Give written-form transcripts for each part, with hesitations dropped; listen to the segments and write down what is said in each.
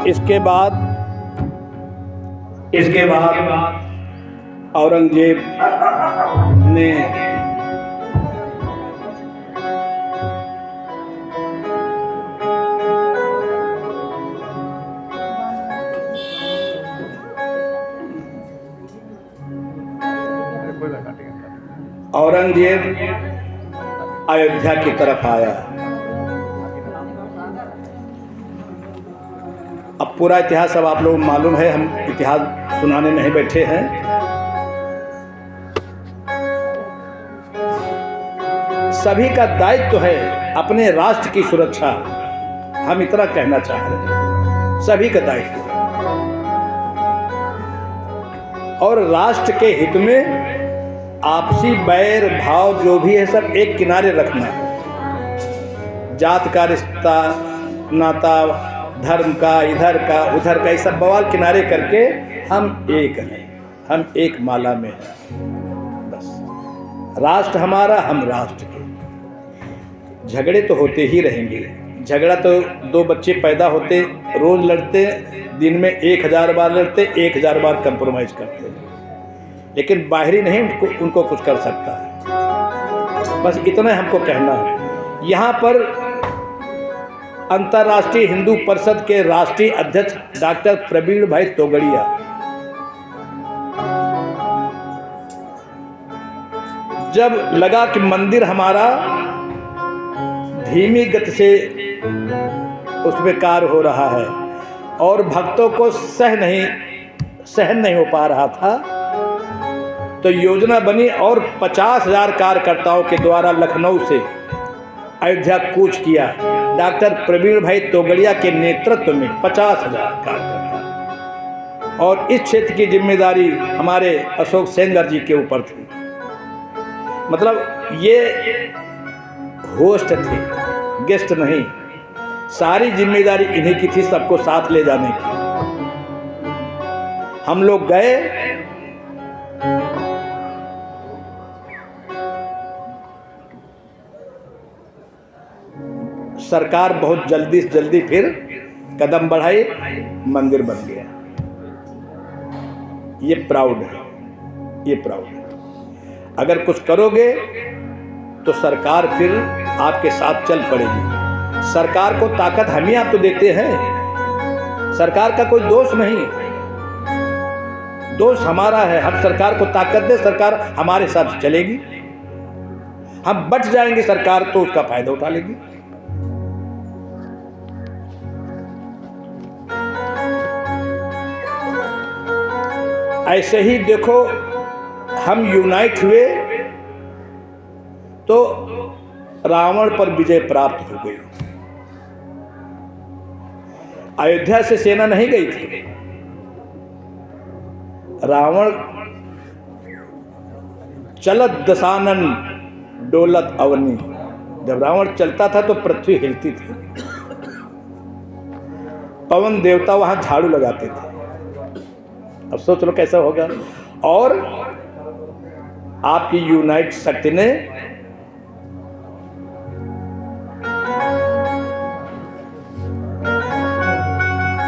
इसके बाद औरंगजेब ने अयोध्या की तरफ आया। अब पूरा इतिहास अब आप लोगों को मालूम है, हम इतिहास सुनाने नहीं बैठे हैं। सभी का दायित्व है अपने राष्ट्र की सुरक्षा, हम इतना कहना चाह रहे हैं, सभी का दायित्व है। और राष्ट्र के हित में आपसी बैर भाव जो भी है सब एक किनारे रखना है। जात का रिश्ता नाता, धर्म का, इधर का उधर का, ये सब बवाल किनारे करके हम एक हैं, हम एक माला में हैं। बस राष्ट्र हमारा, हम राष्ट्र के। झगड़े तो होते ही रहेंगे। झगड़ा तो दो बच्चे पैदा होते रोज लड़ते, दिन में 1000 बार लड़ते, 1000 बार कंप्रोमाइज करते, लेकिन बाहरी नहीं उनको कुछ कर सकता है। बस इतना हमको कहना है। यहाँ पर अंतर्राष्ट्रीय हिंदू परिषद के राष्ट्रीय अध्यक्ष डॉक्टर प्रवीण भाई तोगड़िया जब लगा कि मंदिर हमारा धीमी गति से उसमें कार्य हो रहा है और भक्तों को सहन नहीं हो पा रहा था, तो योजना बनी और 50,000 कार्यकर्ताओं के द्वारा लखनऊ से अयोध्या कूच किया। डॉक्टर प्रवीण भाई तोगड़िया के नेतृत्व में 50,000 कार्यकर्ता, और इस क्षेत्र की जिम्मेदारी हमारे अशोक सेंगर जी के ऊपर थी। मतलब ये होस्ट थे, गेस्ट नहीं, सारी जिम्मेदारी इन्हीं की थी, सबको साथ ले जाने की। हम लोग गए, सरकार बहुत जल्दी से जल्दी फिर कदम बढ़ाई, मंदिर बन गया। ये प्राउड है, ये प्राउड है। अगर कुछ करोगे तो सरकार फिर आपके साथ चल पड़ेगी। सरकार को ताकत हम ही आप तो देते हैं, सरकार का कोई दोष नहीं, दोष हमारा है। हम सरकार को ताकत दे, सरकार हमारे साथ चलेगी। हम बच जाएंगे, सरकार तो उसका फायदा उठा लेगी। ऐसे ही देखो, हम यूनाइट हुए तो रावण पर विजय प्राप्त हो गई। अयोध्या से सेना नहीं गई थी, रावण चलत दशानन डोलत अवनी, जब रावण चलता था तो पृथ्वी हिलती थी। पवन देवता वहां झाड़ू लगाते थे। अब सोच लो कैसा होगा। और आपकी यूनाइट शक्ति ने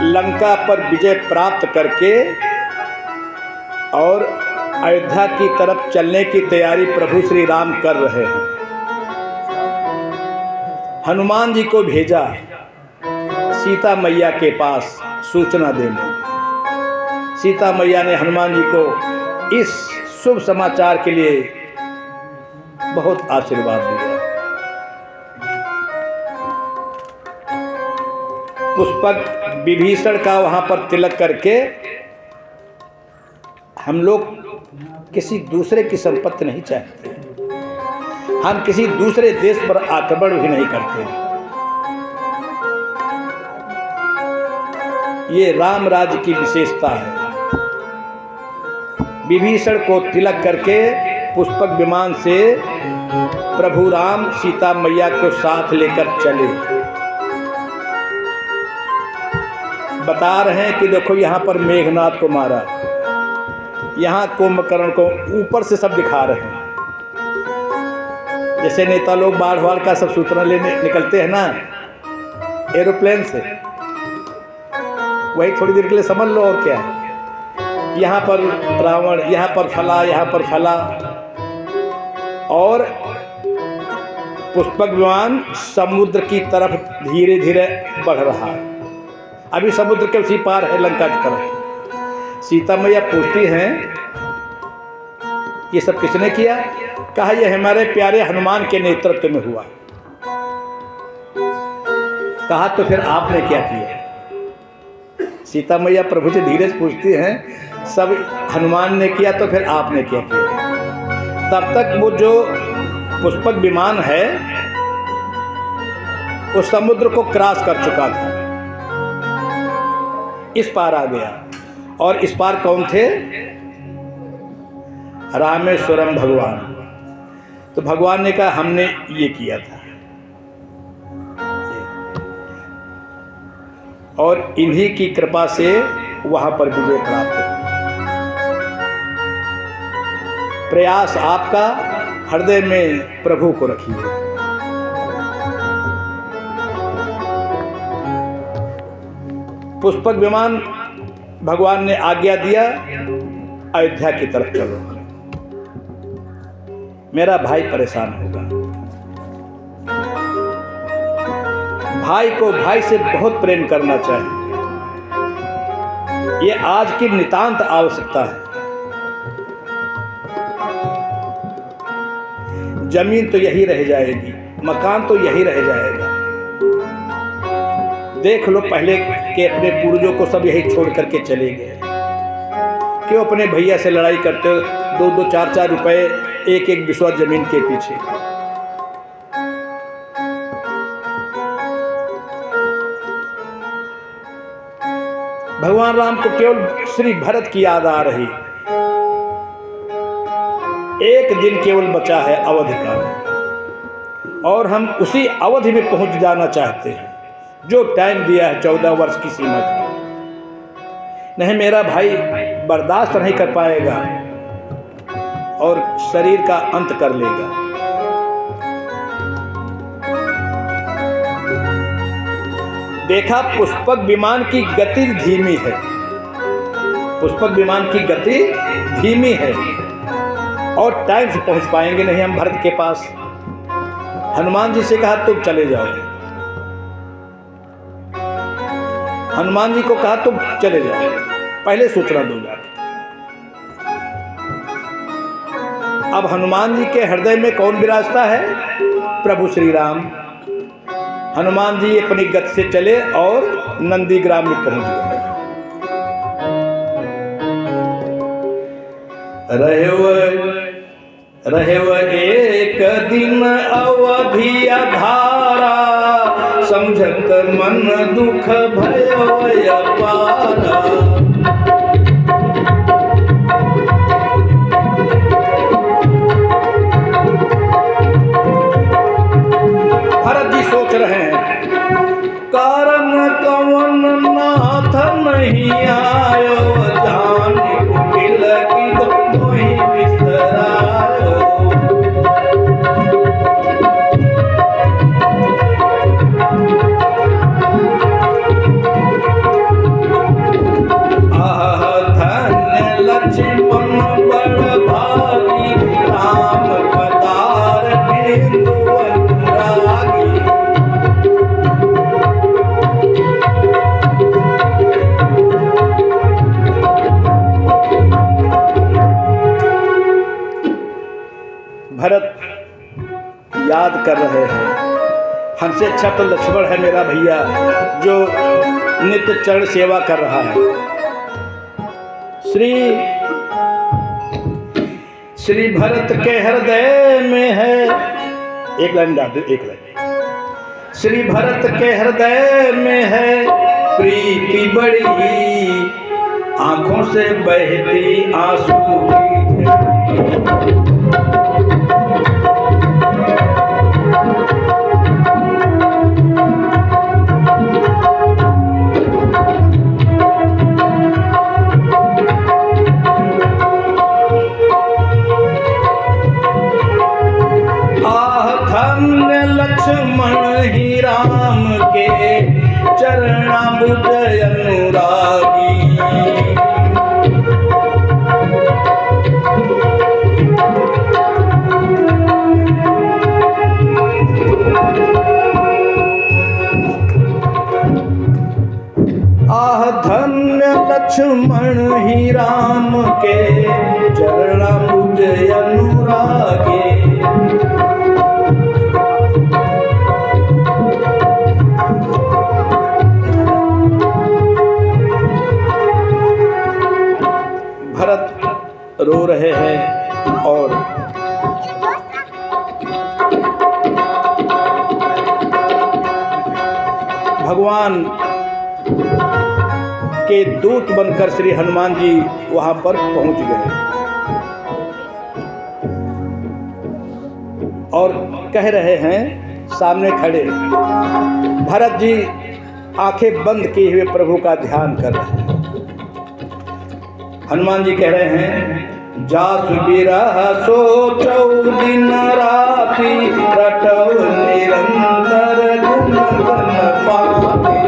लंका पर विजय प्राप्त करके और अयोध्या की तरफ चलने की तैयारी प्रभु श्री राम कर रहे हैं। हनुमान जी को भेजा सीता मैया के पास सूचना देने। सीता मैया ने हनुमान जी को इस शुभ समाचार के लिए बहुत आशीर्वाद दिया। पुष्पक विभीषण का वहां पर तिलक करके हम लोग किसी दूसरे की संपत्ति नहीं चाहते, हम किसी दूसरे देश पर आक्रमण भी नहीं करते। ये राम राज्य की विशेषता है। विभीषण को तिलक करके पुष्पक विमान से प्रभु राम सीता मैया को साथ लेकर चले। बता रहे हैं कि देखो यहाँ पर मेघनाथ को मारा, यहाँ कुंभकर्ण को, ऊपर से सब दिखा रहे हैं। जैसे नेता लोग बाढ़ वाढ़ का सब सूचना लेने निकलते हैं ना एरोप्लेन से, वही थोड़ी देर के लिए समझ लो, और क्या है। यहाँ पर रावण, यहाँ पर फला, यहाँ पर फला, और पुष्पक विमान समुद्र की तरफ धीरे धीरे बढ़ रहा है। अभी समुद्र के उसी पार है, लंका की तरफ। सीता मैया पूछती हैं ये सब किसने किया? कहा ये हमारे प्यारे हनुमान के नेतृत्व में हुआ। कहा तो फिर आपने क्या किया? सीता मैया प्रभु से धीरे से पूछती हैं, सब हनुमान ने किया तो फिर आपने क्या किया? तब तक वो जो पुष्पक विमान है वो समुद्र को क्रॉस कर चुका था, इस पार आ गया। और इस पार कौन थे? रामेश्वरम भगवान। तो भगवान ने कहा हमने ये किया था, और इन्हीं की कृपा से वहां पर विजय प्राप्त हुई। प्रयास आपका, हृदय में प्रभु को रखिए। पुष्पक विमान भगवान ने आज्ञा दिया, अयोध्या की तरफ चलो, मेरा भाई परेशान होगा। भाई को भाई से बहुत प्रेम करना चाहिए, ये आज की नितांत आवश्यकता है। जमीन तो यही रह जाएगी, मकान तो यही रह जाएगा। देख लो पहले के अपने पूर्वजों को, सब यही छोड़ करके चले गए। क्यों अपने भैया से लड़ाई करते हो? 2-2, 4-4 रुपए एक एक बिस्वा जमीन के पीछे। भगवान राम को केवल श्री भरत की याद आ रही। एक दिन केवल बचा है अवधि का, और हम उसी अवधि में पहुंच जाना चाहते हैं जो टाइम दिया है 14 वर्ष की सीमा का। नहीं, मेरा भाई बर्दाश्त नहीं कर पाएगा और शरीर का अंत कर लेगा। देखा पुष्पक विमान की गति धीमी है, पुष्पक विमान की गति धीमी है, और टाइम से पहुंच पाएंगे नहीं हम भरत के पास। हनुमान जी से कहा तुम चले जाओ, हनुमान जी को कहा तुम चले जाओ, पहले सूचना दो जाके। अब हनुमान जी के हृदय में कौन विराजता है? प्रभु श्री राम। हनुमान जी अपनी गति से चले और नंदीग्राम में पहुंच गए। रहे एक दिन अवधि अधारा, समझत मन दुख भय अपारा। भरत जी सोच रहे हैं कारण कवन नाथ नहीं आयो, जाने को मिल की तो मोहि बिसरायो। लक्ष्मण बड़ भागी, राम पधार बिंदु अनुरागी। भरत याद कर रहे हैं, हमसे अच्छा तो लक्ष्मण है मेरा भैया, जो नित्य चरण सेवा कर रहा है। श्री भरत के हृदय में है, एक लाइन गा दो, एक लाइन। श्री भरत के हृदय में है प्रीति बड़ी, आंखों से बहती आंसू की। लक्ष्मण ही राम के चरणाम्बुज अनुराग। लक्ष्मण ही राम के चरण पूज अनुरागे। भरत रो रहे हैं और भगवान के दूत बनकर श्री हनुमान जी वहां पर पहुंच गए और कह रहे हैं, सामने खड़े भरत जी आंखें बंद किए हुए प्रभु का ध्यान कर रहे हैं। हनुमान जी कह रहे हैं, जासु बिरह सोचौ दिन राति, रटौ निरंतर गुण गण पाति।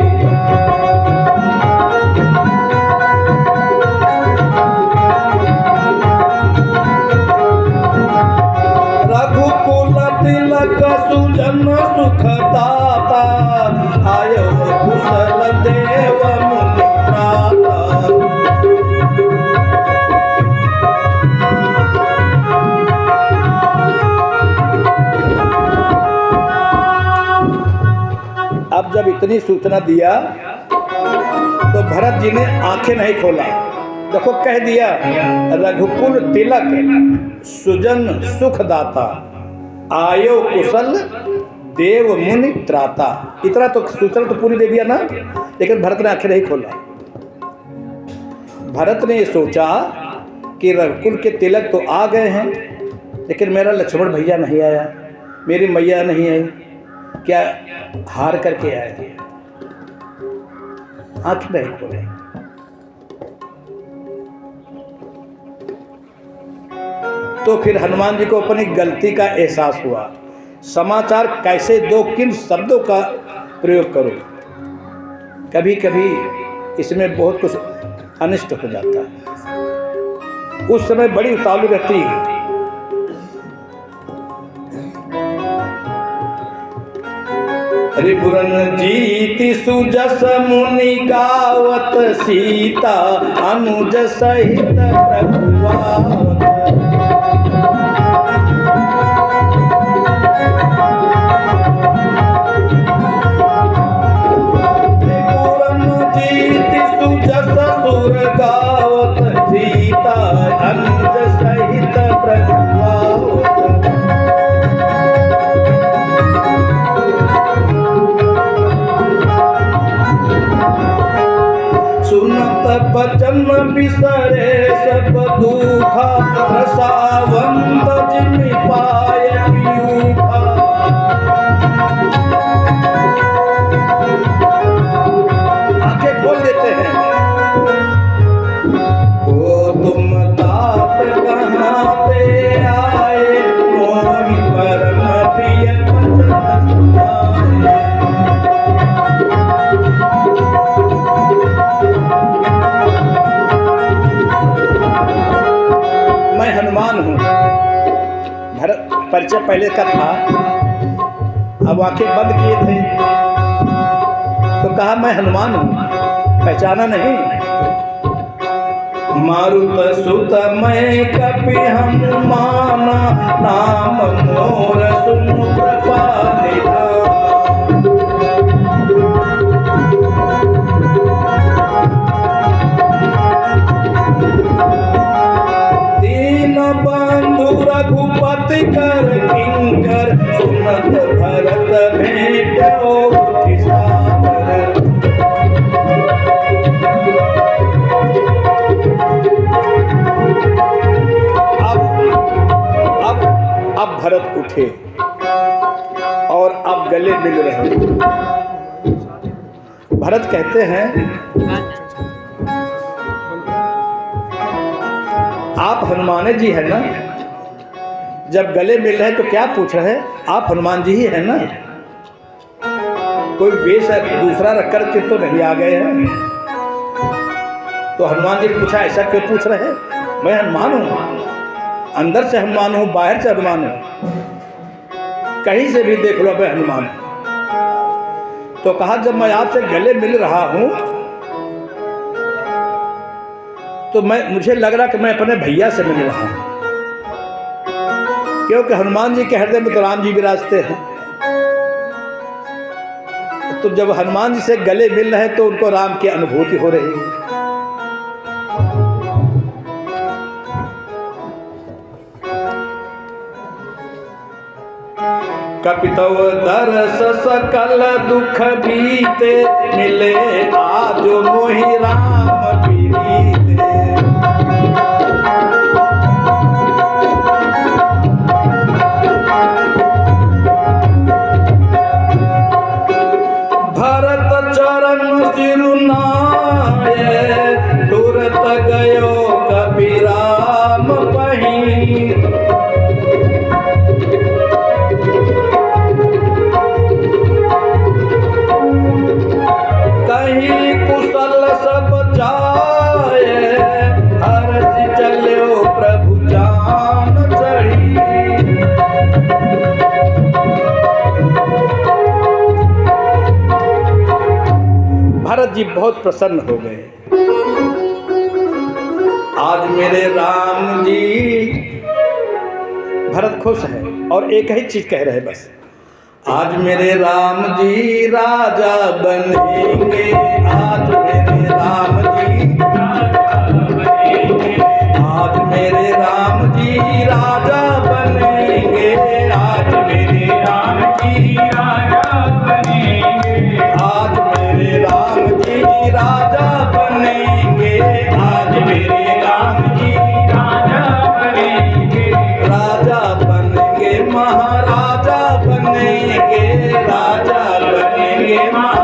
रघुकुल तिलक सुजन सुख दाता, आयो कुशल देव मुनि त्राता। अब जब इतनी सूचना दिया तो भरत जी ने आंखें नहीं खोला। देखो कह दिया, रघुकुल तिलक सुजन सुखदाता, आयो कुशल देव मुनि त्राता। इतना तो सूचना तो पूरी दे दिया ना, लेकिन भरत ने आंखें नहीं खोला। भरत ने ये सोचा कि रघुकुल के तिलक तो आ गए हैं, लेकिन मेरा लक्ष्मण भैया नहीं आया, मेरी मैया नहीं आई, क्या हार करके आए? आंख नहीं खोले। तो फिर हनुमान जी को अपनी गलती का एहसास हुआ। समाचार कैसे दो, किन शब्दों का प्रयोग करो। कभी कभी इसमें बहुत कुछ अनिष्ट हो जाता है। उस समय बड़ी उतावली रहती है। रिपुरन जीति सुजस मुनि गावत, सीता अनुज सहित प्रभुआवत। रिपुरन जीति सुजस सुर गावत, सीता अनुज सहित प्रभुआवत। सुनत बचन बिसरे सब दुखा, रसावंत जिमि पाय पियूखा। आंखें खोल देते हैं। ओ तुम तात कहाँ ते आए, मोहि परम प्रिय वचन सुनाए। मैं हनुमान हूँ। भरत परिचय पहले का था, अब आंखें बंद किए थे तो कहा मैं हनुमान हूँ, पहचाना नहीं। मारुत सुत मैं कपि हनुमाना, नाम मोर सुनु कृपा निधाना। बंधु रघुपति कर किंकर, सुनत भरत भेटो सादर। अब भरत उठे और अब गले मिल रहे। भरत कहते हैं, आप हनुमान जी है ना? जब गले मिल रहे तो क्या पूछ रहे हैं? आप हनुमान जी ही है ना? कोई वेश दूसरा रख कर के तो नहीं आ गए हैं? तो हनुमान जी ने पूछा, ऐसा क्यों पूछ रहे हैं? मैं हनुमान हूँ, अंदर से हनुमान हूँ, बाहर से हनुमान हूँ, कहीं से भी देख लो मैं हनुमान हूँ। तो कहा, जब मैं आपसे गले मिल रहा हूँ तो मुझे लग रहा कि मैं अपने भैया से मिल रहा हूँ, क्योंकि हनुमान जी के हृदय में तो राम जी विराजते हैं। तो जब हनुमान जी से गले मिल रहे हैं तो उनको राम की अनुभूति हो रही है। कपितव दरस सकल दुख बीते, मिले आज मोहि राम प्रीते। भरत चरण सिरुनाए, तुरत गयो कपिराम पहीं। कहीं कुशल सब जाए, हर्ष चलो प्रभु जान चढ़ी। भरत जी बहुत प्रसन्न हो गए। आज मेरे राम जी, भरत खुश है और एक ही चीज कह रहे बस, आज मेरे राम जी राजा बनेंगे, आज मेरे राम जी राजा बनेंगे, आज मेरे राम जी राजा बनेंगे, आज मेरे राम जी राजा बनेंगे, आज मेरे राम जी राजा बनेंगे, आज मेरे राम जी राजा बनेंगे, राजा बनेंगे महाराजा बनेंगे, राजा बनेंगे महाराजा।